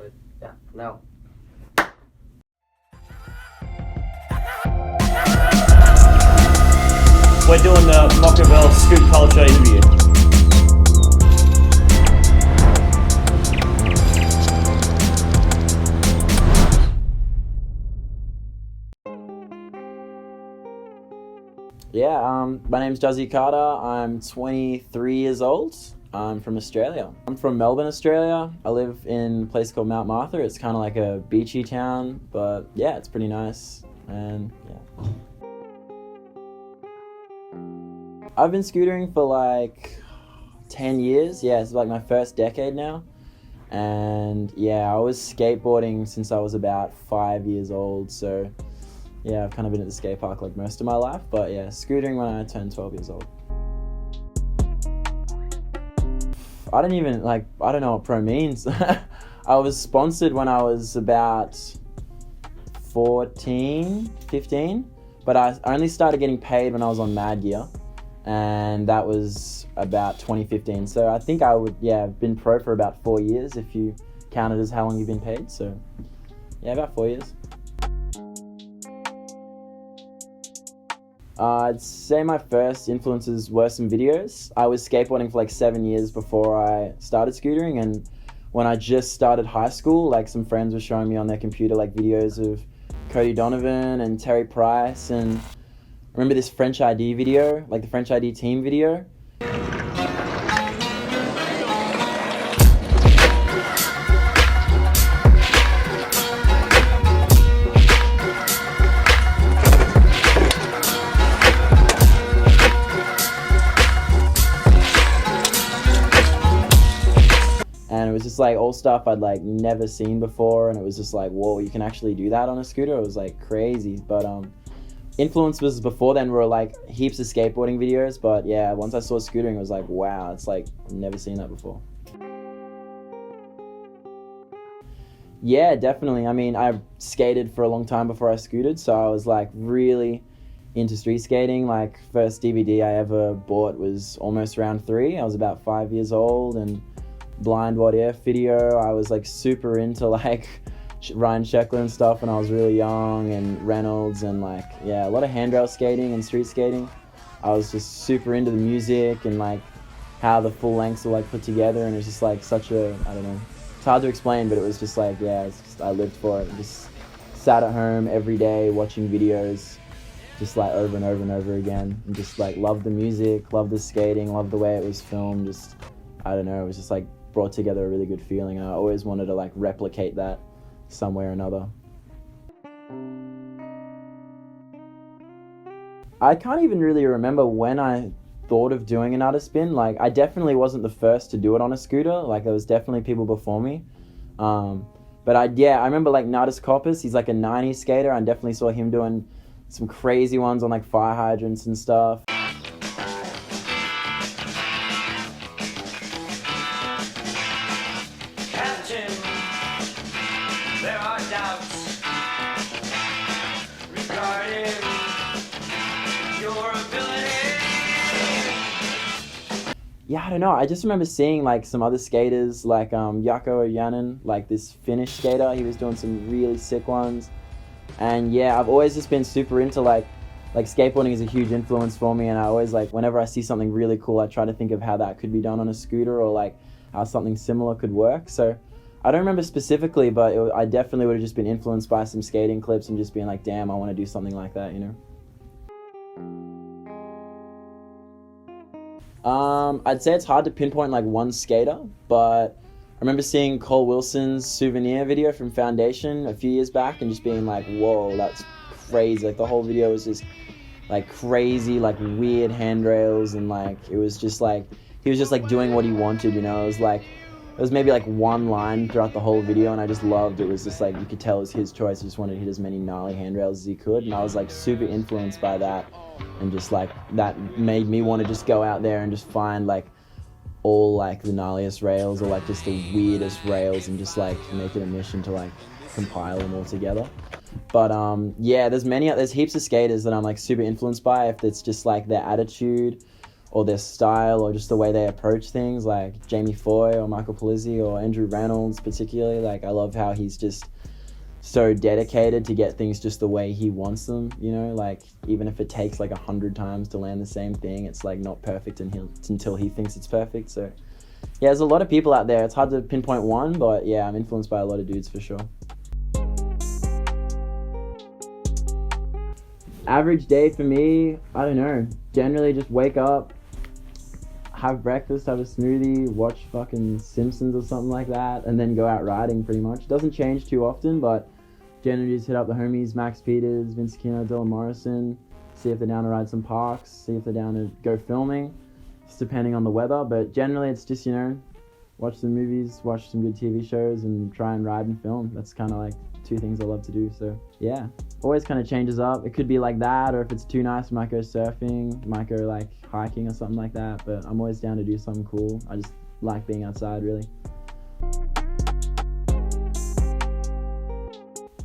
but yeah, now. We're doing the Mokovel scoot culture interview. Yeah, my name's Juzzy Carter. I'm 23 years old. I'm from Australia. I'm from Melbourne, Australia. I live in a place called Mount Martha. It's kind of like a beachy town, but yeah, it's pretty nice. And yeah. I've been scootering for like 10 years. Yeah, it's like my first decade now. And yeah, I was skateboarding since I was about 5 years old. So yeah, I've kind of been at the skate park like most of my life. But yeah, scootering when I turned 12 years old. I don't know what pro means. I was sponsored when I was about 14, 15. But I only started getting paid when I was on Mad Gear. And that was about 2015. So I think I would, have been pro for about 4 years if you count it as how long you've been paid. So yeah, about 4 years. I'd say my first influences were some videos. I was skateboarding for like 7 years before I started scootering, and when I just started high school, like some friends were showing me on their computer like videos of Cody Donovan and Terry Price, and remember this French ID video, like the French ID team video? And it was just like all stuff I'd like never seen before, and it was just like, whoa, you can actually do that on a scooter? It was like crazy. But influence was before then were like heaps of skateboarding videos, but yeah, once I saw scootering, it was like, wow, it's like I've never seen that before. Yeah, definitely. I mean, I skated for a long time before I scooted, so I was like really into street skating. Like first DVD I ever bought was almost round 3. I was about 5 years old, and blind what if video. I was like super into like Ryan Sheckler and stuff when I was really young, and Reynolds, and like, yeah, a lot of handrail skating and street skating. I was just super into the music and like how the full lengths were like put together, and it was just like such a, I don't know, it's hard to explain, but it was just like, yeah, it's just, I lived for it. Just sat at home every day watching videos just like over and over and over again, and just like loved the music, loved the skating, loved the way it was filmed. Just, I don't know, it was just like brought together a really good feeling. I always wanted to like replicate that some way or another. I can't even really remember when I thought of doing an artist spin. Like, I definitely wasn't the first to do it on a scooter. Like, there was definitely people before me. But I remember like Nardis Coppers. He's like a 90s skater. I definitely saw him doing some crazy ones on like fire hydrants and stuff. There are doubts regarding your ability. Yeah, I don't know. I just remember seeing like some other skaters, like Jaakko Ojanen, like this Finnish skater. He was doing some really sick ones. And yeah, I've always just been super into like skateboarding is a huge influence for me. And I always like, whenever I see something really cool, I try to think of how that could be done on a scooter, or like how something similar could work. So I don't remember specifically, but I definitely would have just been influenced by some skating clips and just being like, damn, I want to do something like that, you know? I'd say it's hard to pinpoint like one skater, but I remember seeing Cole Wilson's Souvenir video from Foundation a few years back and just being like, whoa, that's crazy. Like the whole video was just like crazy, like weird handrails, and like it was just like, he was just like doing what he wanted, you know? It was like, it was maybe like one line throughout the whole video, and I just loved it. It was just like, you could tell it was his choice. He just wanted to hit as many gnarly handrails as he could, and I was like super influenced by that, and just like that made me want to just go out there and just find like all like the gnarliest rails, or like just the weirdest rails, and just like make it a mission to like compile them all together. But yeah, there's heaps of skaters that I'm like super influenced by, if it's just like their attitude, or their style, or just the way they approach things, like Jamie Foy or Michael Polizzi or Andrew Reynolds particularly. Like, I love how he's just so dedicated to get things just the way he wants them, you know, like even if it takes like 100 times to land the same thing, it's like not perfect until he thinks it's perfect. So yeah, there's a lot of people out there. It's hard to pinpoint one, but yeah, I'm influenced by a lot of dudes for sure. Average day for me, I don't know, generally just wake up, have breakfast, have a smoothie, watch fucking Simpsons or something like that, and then go out riding pretty much. Doesn't change too often, but generally just hit up the homies, Max Peters, Vince Aquino, Dylan Morrison, see if they're down to ride some parks, see if they're down to go filming, just depending on the weather. But generally it's just, you know, watch some movies, watch some good TV shows, and try and ride and film. That's kind of like 2 things I love to do. So yeah, always kind of changes up. It could be like that, or if it's too nice, might go surfing, might go like hiking or something like that. But I'm always down to do something cool. I just like being outside, really.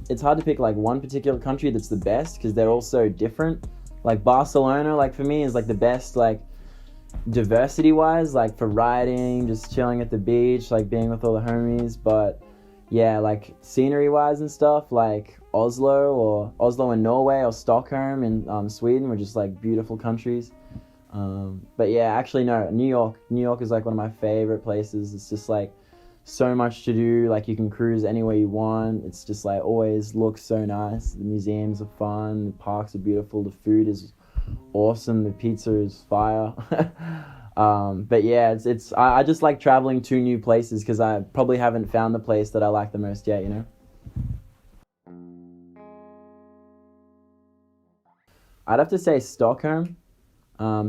It's hard to pick like one particular country that's the best, because they're all so different. Like Barcelona, like for me, is like the best, like diversity wise, like for riding, just chilling at the beach, like being with all the homies. But yeah, like scenery wise and stuff, like Oslo in Norway, or Stockholm in Sweden were just like beautiful countries. But yeah, actually no, New York is like one of my favorite places. It's just like so much to do, like you can cruise anywhere you want. It's just like always looks so nice. The museums are fun, the parks are beautiful, the food is awesome, the pizza is fire. But yeah, I just like traveling to new places, because I probably haven't found the place that I like the most yet, you know? I'd have to say Stockholm.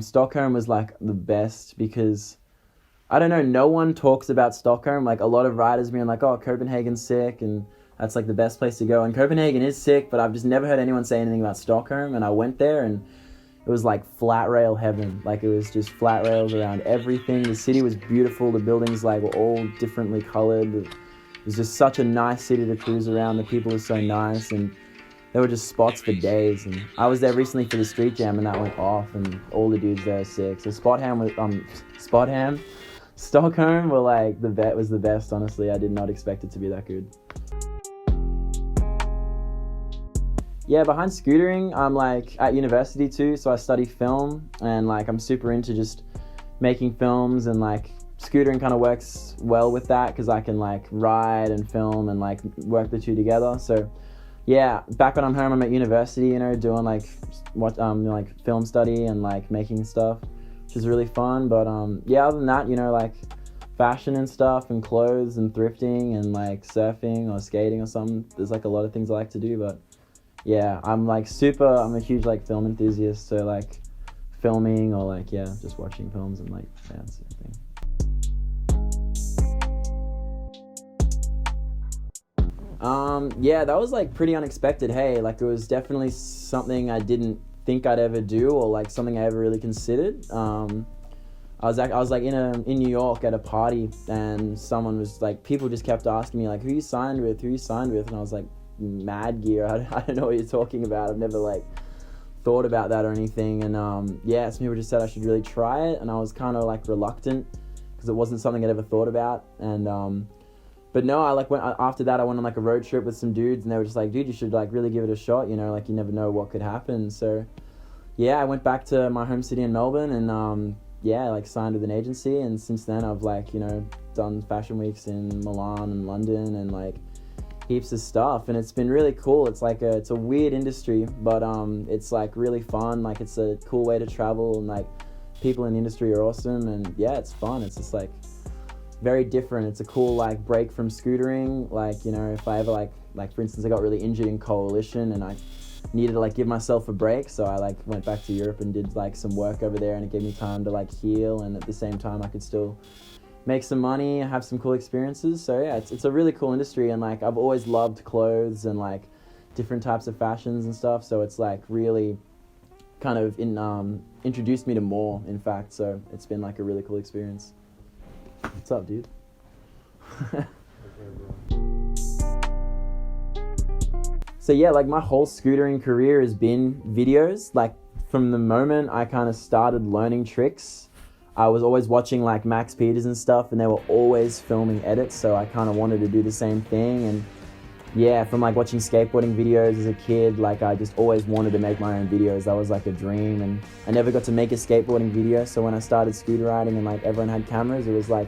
Stockholm was like the best, because I don't know, no one talks about Stockholm. Like a lot of riders being like, oh, Copenhagen's sick and that's like the best place to go. And Copenhagen is sick, but I've just never heard anyone say anything about Stockholm. And I went there and it was like flat rail heaven. Like it was just flat rails around everything. The city was beautiful. The buildings like were all differently colored. It was just such a nice city to cruise around. The people were so nice, and there were just spots for days. And I was there recently for the street jam, and that went off, and all the dudes there are sick. So Stockholm were like was the best, honestly. I did not expect it to be that good. Yeah, behind scootering, I'm like at university too, so I study film, and like I'm super into just making films, and like scootering kind of works well with that, because I can like ride and film and like work the two together. So yeah, back when I'm home, I'm at university, you know, doing like like film study and like making stuff, which is really fun. But yeah, other than that, you know, like fashion and stuff and clothes and thrifting and like surfing or skating or something, there's like a lot of things I like to do. But yeah, I'm a huge like film enthusiast, so like filming or like, yeah, just watching films and like, yeah, that sort of thing. Yeah, that was like pretty unexpected. Hey, like it was definitely something I didn't think I'd ever do, or like something I ever really considered. I was like in New York at a party, and someone was like, people just kept asking me like, who you signed with, and I was like, Mad Gear. I don't know what you're talking about. I've never like thought about that or anything. And yeah, some people just said I should really try it, and I was kind of like reluctant, because it wasn't something I'd ever thought about. And but no, I like went after that. I went on like a road trip with some dudes, and they were just like, dude, you should like really give it a shot, you know, like you never know what could happen. So yeah, I went back to my home city in Melbourne, and yeah, like signed with an agency, and since then I've like, you know, done fashion weeks in Milan and London and like heaps of stuff, and it's been really cool. It's like it's a weird industry, but it's like really fun. Like it's a cool way to travel, and like people in the industry are awesome, and yeah, it's fun. It's just like very different. It's a cool like break from scootering. Like, you know, if I ever like for instance, I got really injured in Coalition, and I needed to like give myself a break, so I like went back to Europe and did like some work over there, and it gave me time to like heal, and at the same time I could still make some money, have some cool experiences. So yeah, it's a really cool industry, and like I've always loved clothes and like different types of fashions and stuff, so it's like really kind of introduced me to more, in fact. So it's been like a really cool experience. What's up, dude? So yeah, like my whole scootering career has been videos. Like from the moment I kind of started learning tricks, I was always watching like Max Peters and stuff, and they were always filming edits, so I kind of wanted to do the same thing. And yeah, from like watching skateboarding videos as a kid, like I just always wanted to make my own videos. That was like a dream, and I never got to make a skateboarding video. So when I started scooter riding and like everyone had cameras, it was like,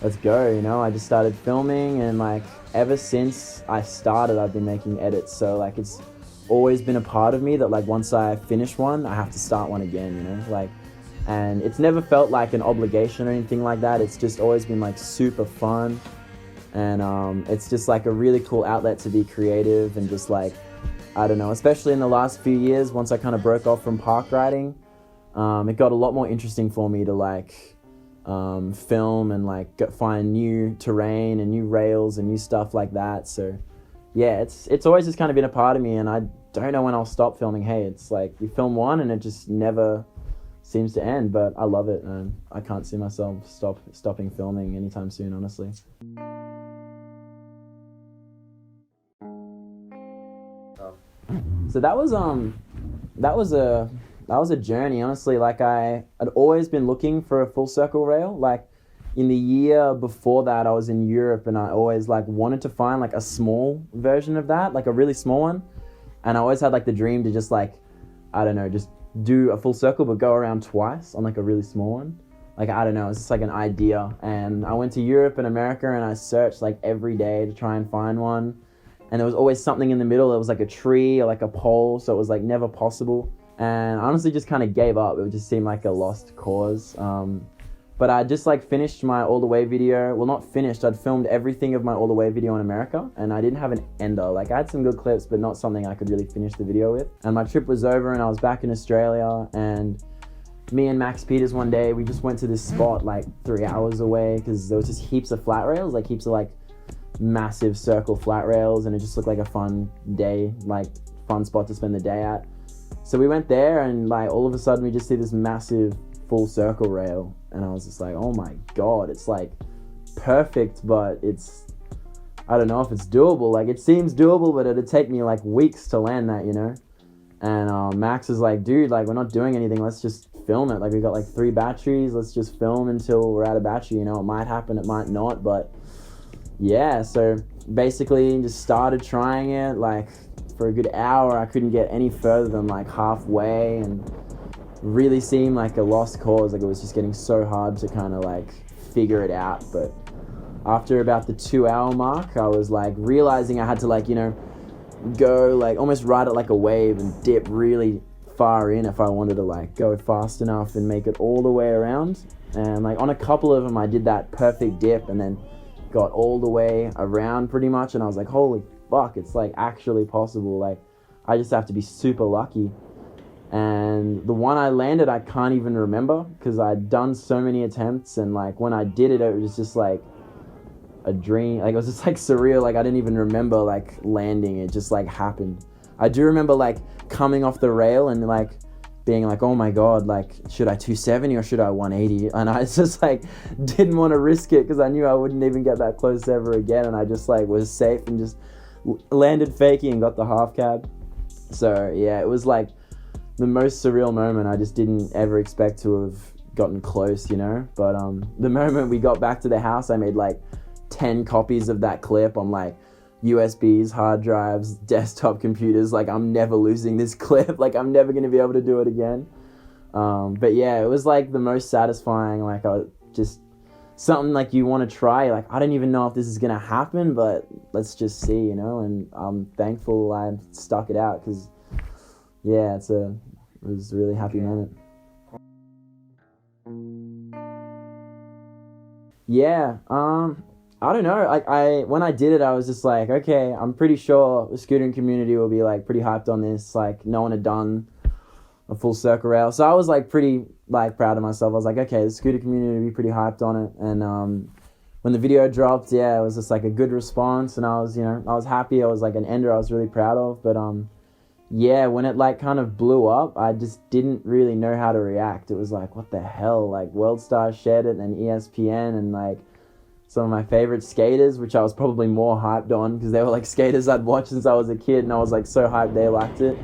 let's go, you know. I just started filming, and like ever since I started, I've been making edits. So like it's always been a part of me that like once I finish one, I have to start one again, you know, like. And it's never felt like an obligation or anything like that. It's just always been like super fun. And it's just like a really cool outlet to be creative and just like, I don't know, especially in the last few years, once I kind of broke off from park riding, it got a lot more interesting for me to like film and like find new terrain and new rails and new stuff like that. So yeah, it's always just kind of been a part of me, and I don't know when I'll stop filming. Hey, it's like you film one and it just never seems to end, but I love it, and I can't see myself stopping filming anytime soon, honestly. So that was a journey, honestly. Like I had always been looking for a full circle rail. Like in the year before that, I was in Europe, and I always like wanted to find like a small version of that, like a really small one. And I always had like the dream to just like, I don't know, just do a full circle but go around twice on like a really small one. Like, I don't know, it's just like an idea. And I went to Europe and America, and I searched like every day to try and find one. And there was always something in the middle. It was like a tree or like a pole, so it was like never possible. And I honestly just kind of gave up. It just seemed like a lost cause. But I just like finished my all the way video. Well, not finished, I'd filmed everything of my all the way video in America, and I didn't have an ender. Like I had some good clips, but not something I could really finish the video with. And my trip was over, and I was back in Australia, and me and Max Peters one day, we just went to this spot like 3 hours away, because there was just heaps of flat rails, like heaps of like massive circle flat rails, and it just looked like a fun day, like fun spot to spend the day at. So we went there, and like all of a sudden we just see this massive full circle rail, and I was just like, oh my god, it's like perfect, but it's, I don't know if it's doable. Like it seems doable, but it'd take me like weeks to land that, you know. And Max is like, dude, like we're not doing anything, let's just film it. Like we got like 3 batteries, let's just film until we're out of battery, you know. It might happen, it might not, but yeah. So basically just started trying it. Like for a good hour, I couldn't get any further than like halfway, and really seemed like a lost cause. Like it was just getting so hard to kind of like figure it out. But after about the 2 hour mark, I was like realizing I had to like, you know, go like almost ride it like a wave and dip really far in if I wanted to like go fast enough and make it all the way around. And like on a couple of them I did that perfect dip and then got all the way around pretty much, and I was like, holy fuck, it's like actually possible. Like I just have to be super lucky. And the one I landed, I can't even remember, because I'd done so many attempts, and like when I did it, it was just like a dream. Like it was just like surreal. Like I didn't even remember like landing. It just like happened. I do remember like coming off the rail and like being like, oh my god, like should I 270 or should I 180? And I just like didn't want to risk it, because I knew I wouldn't even get that close ever again. And I just like was safe and just landed fakey and got the half cab. So yeah, it was like the most surreal moment. I just didn't ever expect to have gotten close, you know. But the moment we got back to the house, I made like 10 copies of that clip on like USBs, hard drives, desktop computers. Like I'm never losing this clip. Like I'm never going to be able to do it again. But yeah, it was like the most satisfying. Like I just something like you want to try. Like I don't even know if this is going to happen, but let's just see, you know. And I'm thankful I stuck it out, because yeah, it was a really happy moment. Yeah, I don't know. Like when I did it, I was just like, okay, I'm pretty sure the scootering community will be like pretty hyped on this. Like no one had done a full circle rail, so I was like pretty like proud of myself. I was like, okay, the scooter community will be pretty hyped on it. And when the video dropped, yeah, it was just like a good response, and I was, you know, I was happy. I was like an ender I was really proud of. But yeah, when it like kind of blew up, I just didn't really know how to react. It was like, what the hell? Like World Star shared it, and ESPN, and like some of my favorite skaters, which I was probably more hyped on, because they were like skaters I'd watched since I was a kid, and I was like so hyped they liked it.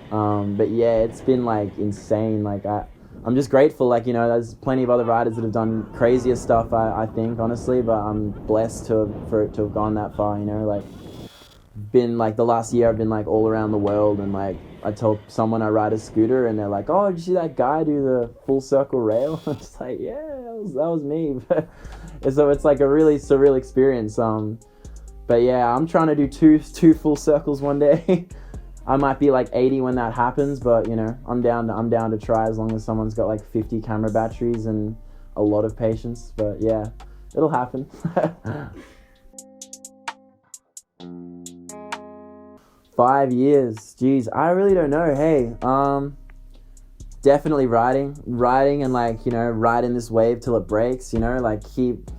But yeah, it's been like insane. Like I'm just grateful. Like, you know, there's plenty of other riders that have done crazier stuff, I think, honestly, but I'm blessed for it to have gone that far, you know, like, been like the last year I've been like all around the world, and like I told someone I ride a scooter and they're like, oh, did you see that guy do the full circle rail? I'm just like, yeah, that was me. So it's like a really surreal experience. But yeah, I'm trying to do two full circles one day. I might be like 80 when that happens, but you know, I'm down to try, as long as someone's got like 50 camera batteries and a lot of patience. But yeah, it'll happen. 5 years, geez, I really don't know. Hey, definitely riding and like, you know, riding this wave till it breaks, you know, like keep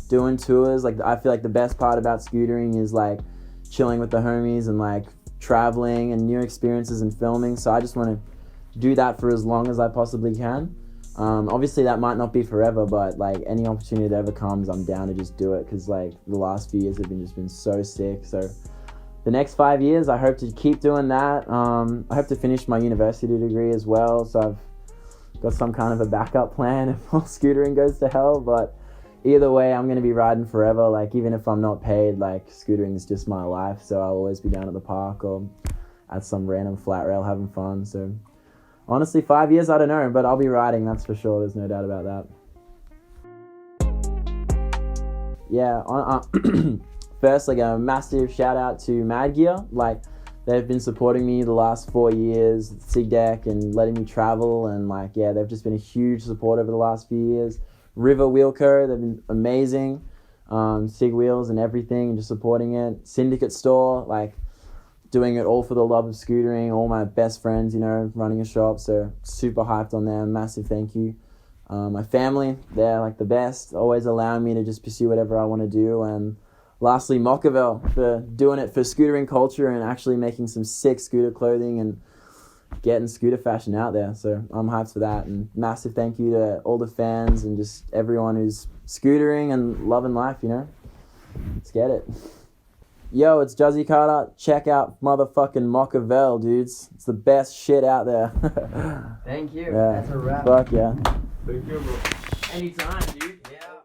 doing tours. Like I feel like the best part about scootering is like chilling with the homies and like traveling and new experiences and filming. So I just want to do that for as long as I possibly can. Obviously that might not be forever, but like any opportunity that ever comes, I'm down to just do it, because like the last few years have been so sick. So the next 5 years, I hope to keep doing that. I hope to finish my university degree as well, so I've got some kind of a backup plan if all scootering goes to hell. But either way, I'm going to be riding forever. Like, even if I'm not paid, like, scootering is just my life, so I'll always be down at the park or at some random flat rail having fun. So honestly, 5 years, I don't know, but I'll be riding, that's for sure. There's no doubt about that. Yeah, first, like, a massive shout out to Mad Gear. Like, they've been supporting me the last 4 years, Sig Deck, and letting me travel, and like, yeah, they've just been a huge support over the last few years. River Wheel Co., they've been amazing. Sig Wheels and everything, and just supporting it. Syndicate Store, like, doing it all for the love of scootering. All my best friends, you know, running a shop, so super hyped on them. Massive thank you. My family, they're like the best, always allowing me to just pursue whatever I want to do. And lastly, Mokovel, for doing it for scootering culture and actually making some sick scooter clothing and getting scooter fashion out there. So I'm hyped for that. And massive thank you to all the fans and just everyone who's scootering and loving life, you know. Let's get it. Yo, it's Juzzy Carter. Check out motherfucking Mokovel, dudes. It's the best shit out there. Thank you. Yeah. That's a wrap. Fuck yeah. Thank you, bro. Anytime, dude. Yeah.